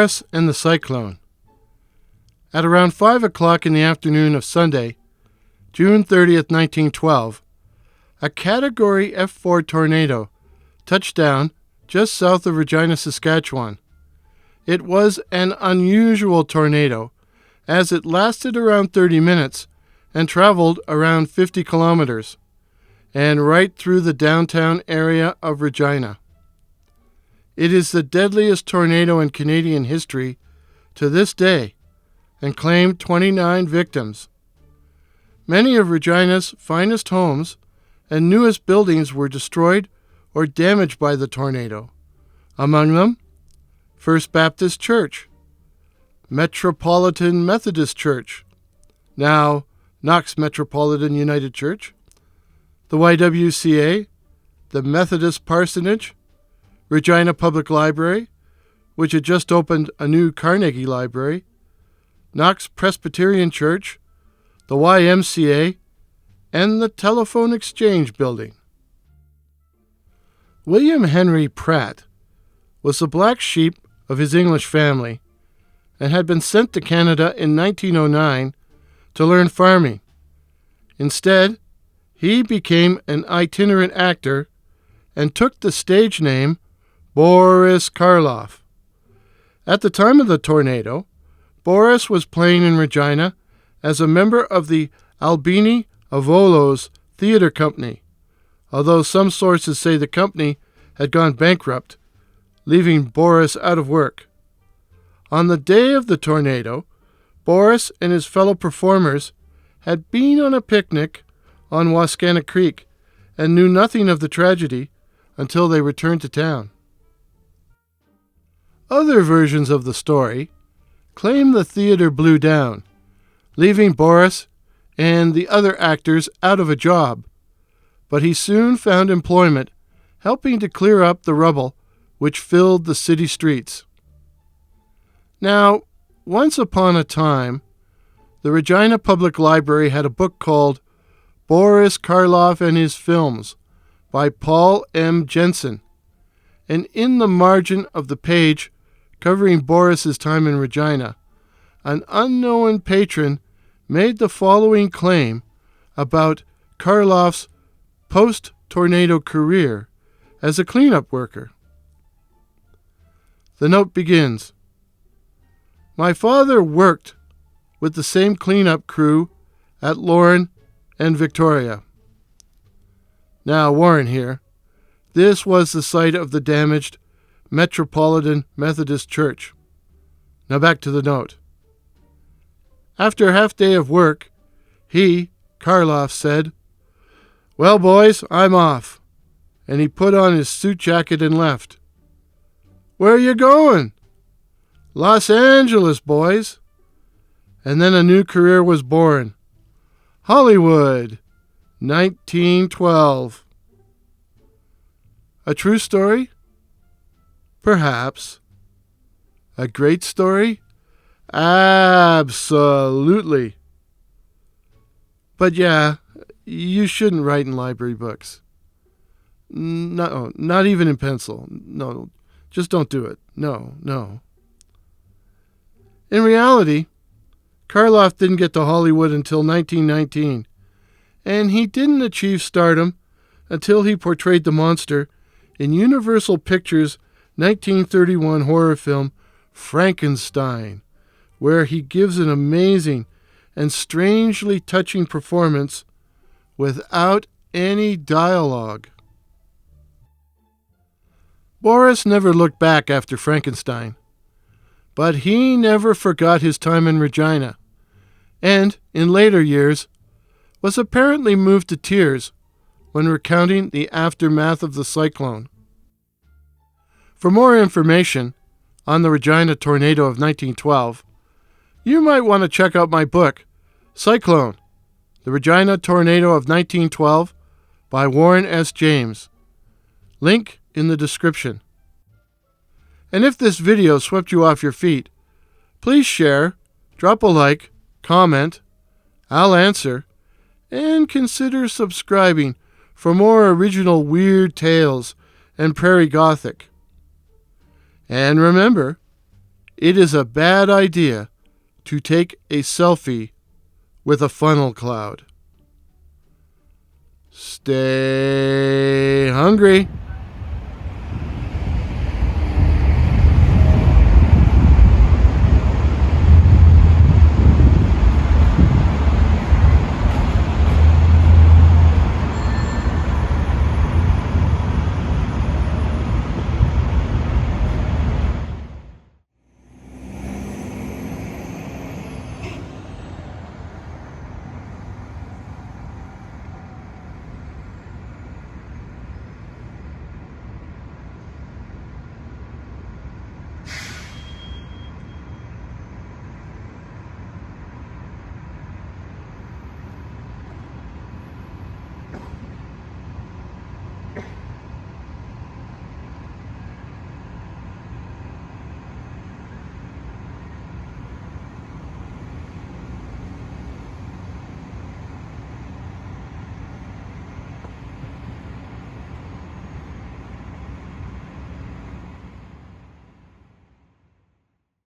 Boris and the Cyclone. At around 5 o'clock in the afternoon of Sunday, June 30th, 1912, a Category F4 tornado touched down just south of Regina, Saskatchewan. It was an unusual tornado, as it lasted around 30 minutes and traveled around 50 kilometers, and right through the downtown area of Regina. It is the deadliest tornado in Canadian history to this day and claimed 29 victims. Many of Regina's finest homes and newest buildings were destroyed or damaged by the tornado. Among them, First Baptist Church, Metropolitan Methodist Church, now Knox Metropolitan United Church, the YWCA, the Methodist Parsonage, Regina Public Library, which had just opened a new Carnegie Library, Knox Presbyterian Church, the YMCA, and the Telephone Exchange Building. William Henry Pratt was the black sheep of his English family and had been sent to Canada in 1909 to learn farming. Instead, he became an itinerant actor and took the stage name Boris Karloff. At the time of the tornado, Boris was playing in Regina as a member of the Albini Avolos Theatre Company, although some sources say the company had gone bankrupt, leaving Boris out of work. On the day of the tornado, Boris and his fellow performers had been on a picnic on Wascana Creek and knew nothing of the tragedy until they returned to town. Other versions of the story claim the theater blew down, leaving Boris and the other actors out of a job, but he soon found employment helping to clear up the rubble which filled the city streets. Now, once upon a time, the Regina Public Library had a book called Boris Karloff and His Films by Paul M. Jensen, and in the margin of the page covering Boris's time in Regina, an unknown patron made the following claim about Karloff's post-tornado career as a cleanup worker. The note begins, "My father worked with the same cleanup crew at Lorne and Victoria." Now, Warren here. This was the site of the damaged Metropolitan Methodist Church. Now back to the note. After a half day of work, he, Karloff, said, "Well, boys, I'm off." And he put on his suit jacket and left. "Where are you going?" "Los Angeles, boys." And then a new career was born. Hollywood, 1912. A true story? Perhaps. A great story? Absolutely. But yeah, you shouldn't write in library books. No, not even in pencil. No, just don't do it. No. In reality, Karloff didn't get to Hollywood until 1919, and he didn't achieve stardom until he portrayed the monster in Universal Pictures' 1931 horror film Frankenstein, where he gives an amazing and strangely touching performance without any dialogue. Boris never looked back after Frankenstein, but he never forgot his time in Regina, and, in later years, was apparently moved to tears when recounting the aftermath of the cyclone. For more information on the Regina tornado of 1912, you might want to check out my book, Cyclone, The Regina Tornado of 1912 by Warren S. James. Link in the description. And if this video swept you off your feet, please share, drop a like, comment, I'll answer, and consider subscribing for more original weird tales and prairie gothic. And remember, it is a bad idea to take a selfie with a funnel cloud. Stay hungry.